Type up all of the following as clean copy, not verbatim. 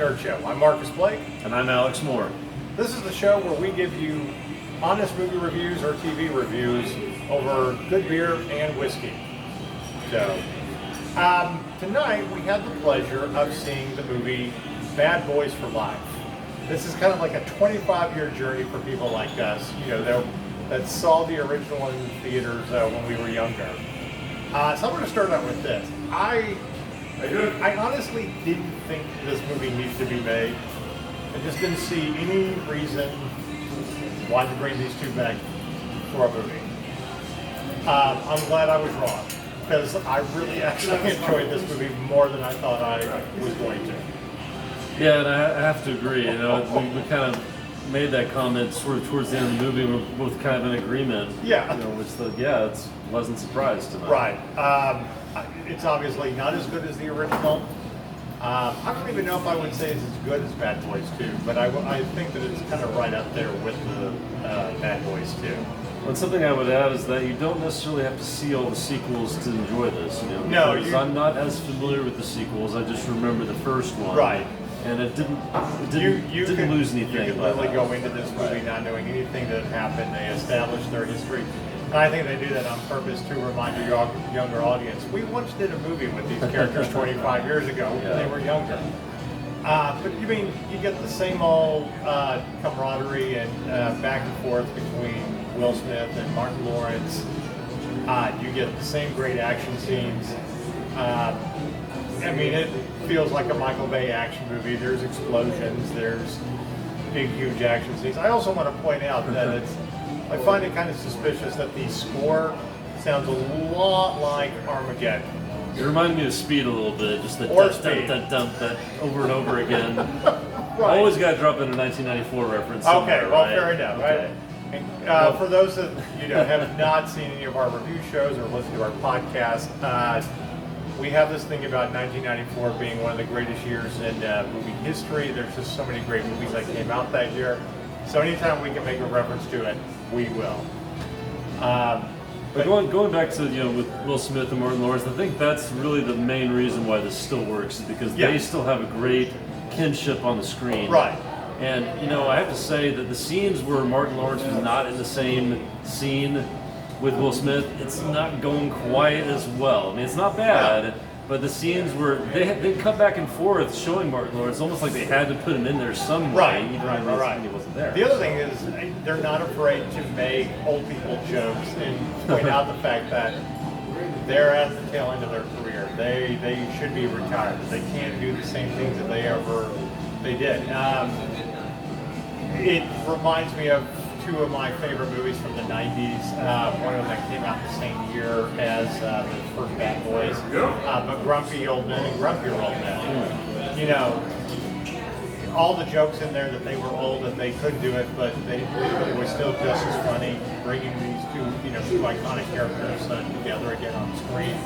Nerd Show. I'm Marcus Blake. And I'm Alex Moore. This is the show where we give you honest movie reviews or TV reviews over good beer and whiskey. So, tonight we had the pleasure of seeing the movie Bad Boys for Life. This is kind of like a 25-year journey for people like us, you know, that saw the original in theaters when we were younger. So I'm going to start out with this. I honestly didn't think this movie needed to be made. I just didn't see any reason why to bring these two back for a movie. I'm glad I was wrong, because I really actually enjoyed this movie more than I thought I was going to. Yeah, and I have to agree. You know, we kind of made that comment sort of towards the end of the movie. We're both kind of in agreement. Yeah. You know, which it's wasn't surprised tonight. Right. It's obviously not as good as the original. I don't even know if I would say it's as good as Bad Boys 2, but I think that it's kind of right up there with the Bad Boys 2. And something I would add is that you don't necessarily have to see all the sequels to enjoy this. You know, No, because I'm not as familiar with the sequels. I just remember the first one. Right. And it didn't lose anything. You could literally go into this movie not knowing anything that happened. They established their history. And I think they do that on purpose to remind your younger audience. We once did a movie with these characters 25 years ago when they were younger. But you get the same old camaraderie and back and forth between Will Smith and Martin Lawrence. You get the same great action scenes. It feels like a Michael Bay action movie. There's explosions, there's big, huge action scenes. I also want to point out that I find it kind of suspicious that the score sounds a lot like Armageddon. It reminded me of Speed a little bit, just the dump that over and over again. Right. Always got to drop in a 1994 reference. Okay, well, right? fair enough. Okay. Right? And, for those that have not seen any of our review shows or listened to our podcast, we have this thing about 1994 being one of the greatest years in movie history. There's just so many great movies that came out that year. So anytime we can make a reference to it, we will. But going back to with Will Smith and Martin Lawrence, I think that's really the main reason why this still works, is because they still have a great kinship on the screen. Right. And I have to say that the scenes where Martin Lawrence was not in the same scene with Will Smith, it's not going quite as well. I mean, it's not bad, but the scenes where they cut back and forth showing Martin Lawrence, it's almost like they had to put him in there some way, even when he wasn't there. The other thing is they're not afraid to make old people jokes and point out the fact that they're at the tail end of their career. They should be retired. They can't do the same things that they did. It reminds me of two of my favorite movies from the 90s. One of them that came out the same year as the first Bad Boys. But Grumpy Old Men and Grumpier Old Men. All the jokes in there that they were old and they could do it, but they were still just as funny, bringing these two iconic characters together again on the screen.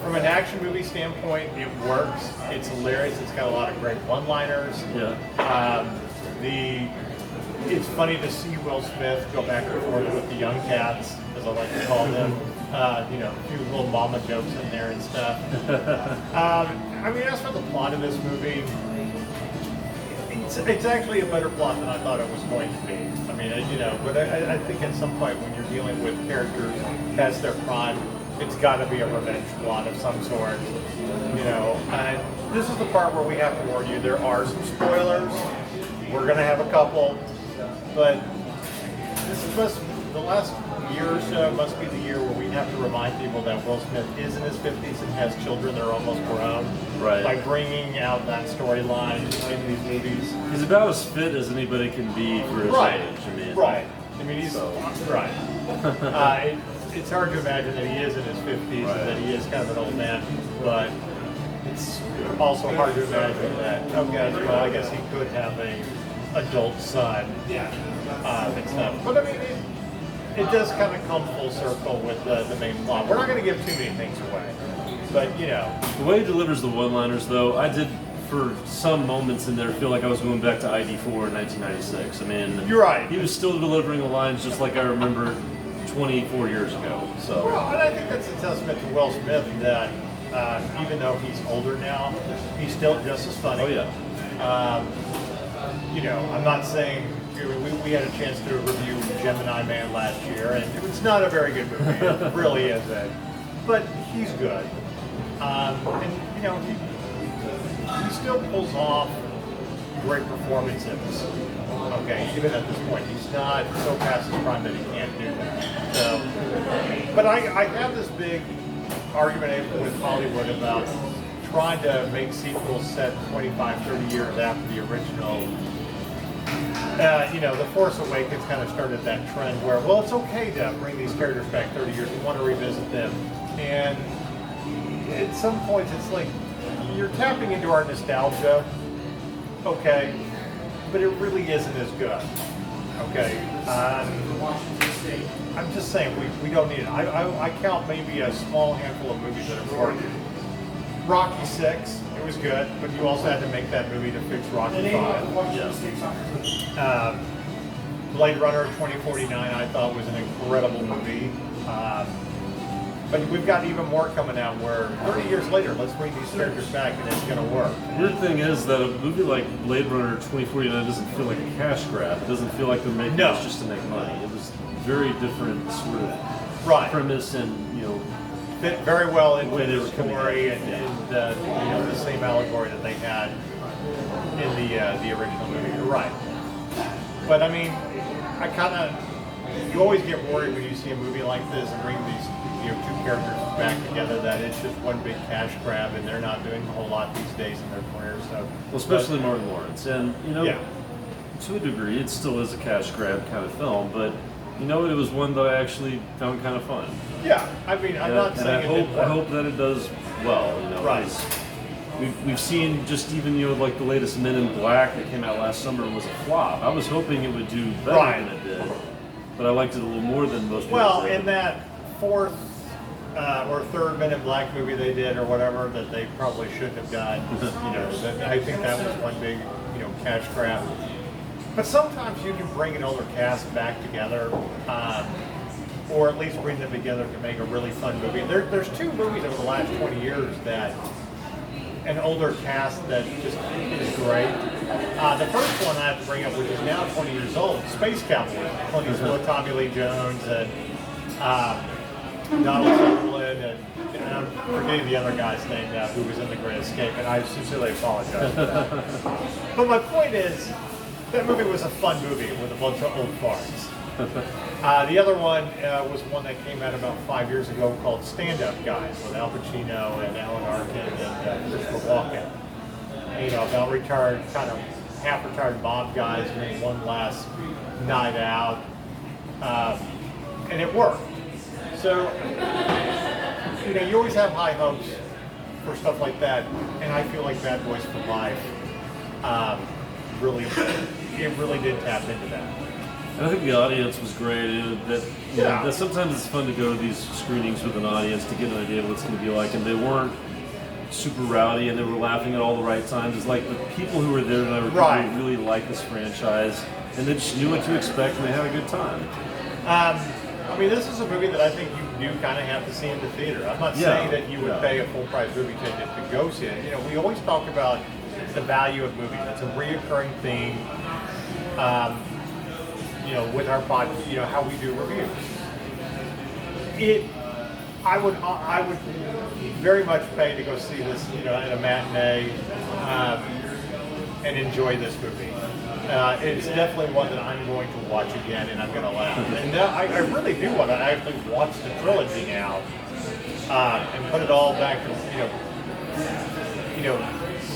From an action movie standpoint, it works. It's hilarious. It's got a lot of great one-liners. Yeah. It's funny to see Will Smith go back and forth with the young cats, as I like to call them. A few little mama jokes in there and stuff. As for the plot of this movie, it's actually a better plot than I thought it was going to be. But I think at some point when you're dealing with characters past their prime, it's got to be a revenge plot of some sort. And this is the part where we have to warn you. There are some spoilers. We're going to have a couple, but the last year or so must be the year where we have to remind people that Will Smith is in his 50s and has children that are almost grown. Right. By bringing out that storyline in these movies. He's about as fit as anybody can be for his age. Right. He's right. It's hard to imagine that he is in his 50s and that he is kind of an old man, but it's also hard to imagine that, I guess he could have an adult son and stuff. But it does kind of come full circle with the main plot. We're not going to give too many things away, but The way he delivers the one-liners, though, I did for some moments in there feel like I was going back to ID4 in 1996. You're right. He was still delivering the lines just like I remember 24 years ago. So, Well, and I think that's a testament to Will Smith that even though he's older now, he's still just as funny. oh yeah. You know, I'm not saying we had a chance to review Gemini Man last year, and it's not a very good movie. It really isn't. But he's good. And, you know, he still pulls off great performances. Okay, even at this point. He's not so past his prime that he can't do that. So, but I have this big argument with Hollywood about trying to make sequels set 25, 30 years after the original. You know, The Force Awakens kind of started that trend where, well, it's okay to bring these characters back 30 years. We want to revisit them. And at some points, it's like you're tapping into our nostalgia, okay, but it really isn't as good, okay. I'm just saying we don't need it. I count maybe a small handful of movies that are working. Rocky 6, it was good, but you also had to make that movie to fix Rocky 5. Blade Runner 2049 I thought was an incredible movie. But we've got even more coming out where 30 years later, let's bring these characters back and it's going to work. Weird thing is that a movie like Blade Runner 2049 doesn't feel like a cash grab. It doesn't feel like they're making this just to make money. It was very different sort of premise and, you know, fit very well into way they the were coming story at. and you know, the same allegory that they had in the original movie. You're right. But I mean, you always get worried when you see a movie like this and bring these two characters back together that it's just one big cash grab and they're not doing a whole lot these days in their careers. So, well, especially Martin Lawrence, and you know, to a degree, it still is a cash grab kind of film, but you know, it was one that I actually found kind of fun. Yeah, I mean, I'm not saying I hope that it does well. You know, right. We've seen just even, you know, like the latest Men in Black that came out last summer was a flop. I was hoping it would do better than it did, but I liked it a little more than most people. Well, did. in that fourth or third Men in Black movie they did or whatever that they probably shouldn't have done, you know, I think that was one big, you know, cash grab. But sometimes you can bring an older cast back together, or at least bring them together to make a really fun movie. There's two movies over the last 20 years that an older cast that just is great. The first one I have to bring up, which is now 20 years old, Space Cowboys, Clint Eastwood, Tommy Lee Jones, and Donald Sutherland, and I'm forgetting the other guy's name now who was in The Great Escape, and I sincerely apologize for that. But my point is, that movie was a fun movie with a bunch of old farts. The other one was one that came out about 5 years ago called Stand Up Guys with Al Pacino and Alan Arkin and Christopher Walken. You know, about retired, kind of half-retired mob guys doing one last night out, and it worked. So, you know, you always have high hopes for stuff like that, and I feel like Bad Boys for Life really did tap into that. And I think the audience was great. That sometimes it's fun to go to these screenings with an audience to get an idea of what it's going to be like, and they weren't super rowdy and they were laughing at all the right times. It's like the people who were there tonight were people who really like this franchise, and they just knew what to expect and they had a good time. I mean, this is a movie that I think you do kind of have to see in the theater. I'm not saying that you would pay a full price movie ticket to go see it. You know, we always talk about the value of movies. It's a reoccurring theme. You know, with our podcast, you know, how we do reviews. I would very much pay to go see this, you know, at a matinee and enjoy this movie. It's definitely one that I'm going to watch again, and I'm going to laugh. And I really do want to actually watch the trilogy now and put it all back. You know,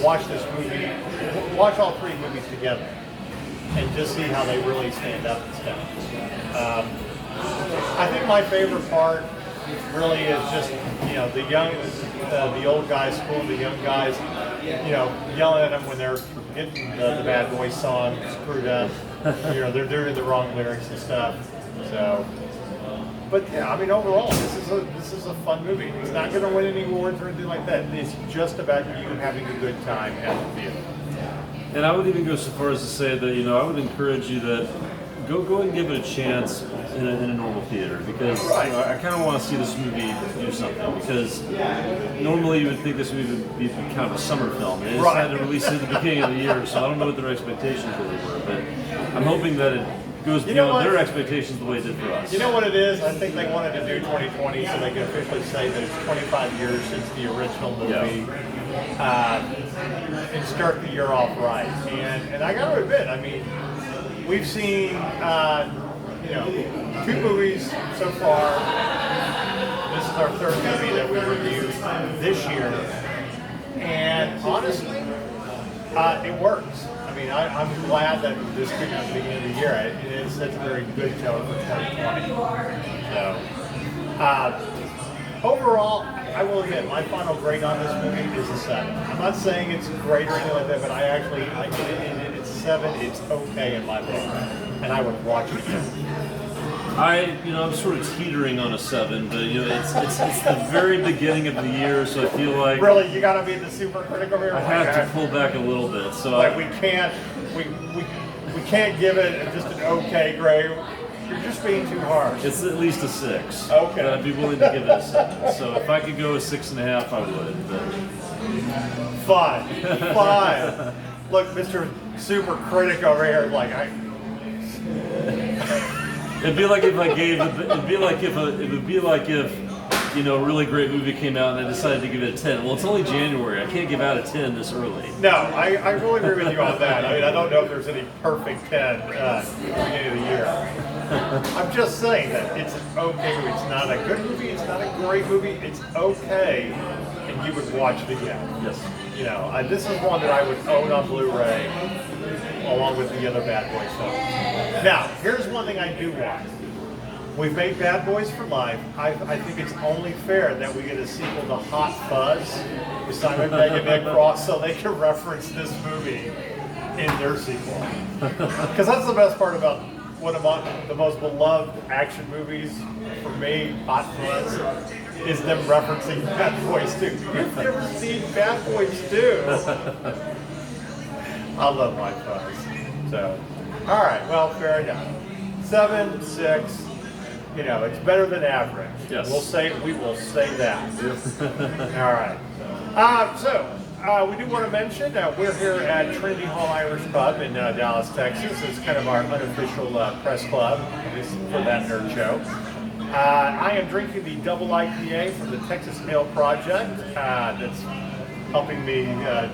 watch this movie, watch all three movies together, and just see how they really stand up and stuff. I think my favorite part really is just, you know, the old guys schooling the young guys, you know, yelling at them when they're getting the Bad Boys song screwed up. You know, they're doing the wrong lyrics and stuff. So, but yeah, I mean, overall, this is a fun movie. It's not going to win any awards or anything like that. It's just about you having a good time at the theater. And I would even go so far as to say that, you know, I would encourage you that go and give it a chance in a normal theater, because Right. I kind of want to see this movie do something, because normally you would think this movie would be kind of a summer film. They just Right. had to release it at the beginning of the year, so I don't know what their expectations really were, but I'm hoping that it goes You know beyond what? their expectations the way it did for us. You know what it is? I think they wanted to do 2020 so they could officially say that it's 25 years since the original movie, and start the year off right. And I got to admit, I mean, we've seen, you know, 2 movies so far. This is our 3rd movie that we reviewed this year, and honestly, it works. I mean, I'm glad that this came out at the beginning of the year. It sets a very good tone for 2020. So, overall, I will admit, my final grade on this movie is a 7. I'm not saying it's great or anything like that, but I give it, it's 7. It's okay in my book, and I would watch it again. I'm sort of teetering on a 7, but it's the very beginning of the year, so I feel like Really, you gotta be the super critical here. I have to pull back a little bit. So Like we can't give it just an okay grade. You're just being too harsh. it's at least a 6. Okay. But I'd be willing to give it a 7. So if I could go a 6.5, I would. But Fine. Look, Mr. Super Critic over here, like it'd be like if I gave. It'd be like if a really great movie came out and I decided to give it a 10. Well, it's only January. I can't give out a 10 this early. No, I really agree with you on that. I mean, I don't know if there's any perfect 10 at the beginning of the year. I'm just saying that it's an okay movie. It's not a good movie. It's not a great movie. It's okay, and you would watch it again. Yes. You know, this is one that I would own on Blu-ray, along with the other Bad Boys films. Now, here's one thing I do want. We've made Bad Boys for life. I think it's only fair that we get a sequel to Hot Fuzz with Simon Pegg and Nick Frost, so they can reference this movie in their sequel. Because that's the best part about one of the most beloved action movies for me, Hot Fuzz, is them referencing Bad Boys 2. You've never seen Bad Boys 2. I love Hot Fuzz. So, all right, well, fair enough. 7, 6. You know, it's better than average. Yes. We will say that. All right. We do want to mention we're here at Trinity Hall Irish Pub in Dallas, Texas. It's kind of our unofficial press club, at least for that nerd show. I am drinking the double IPA from the Texas Ale Project that's helping me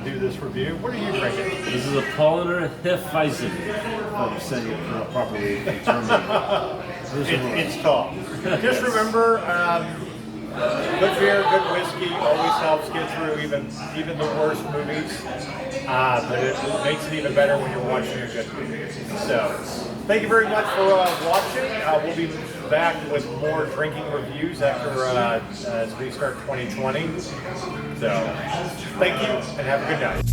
do this review. What are you drinking? This is a Paulaner Hefeweizen. If I'm saying it properly. It's tall. Just remember, good beer, good whiskey always helps get through even the worst movies. But it makes it even better when you're watching a good movie. So, thank you very much for watching. We'll be back with more drinking reviews after as we start 2020. So, thank you and have a good night.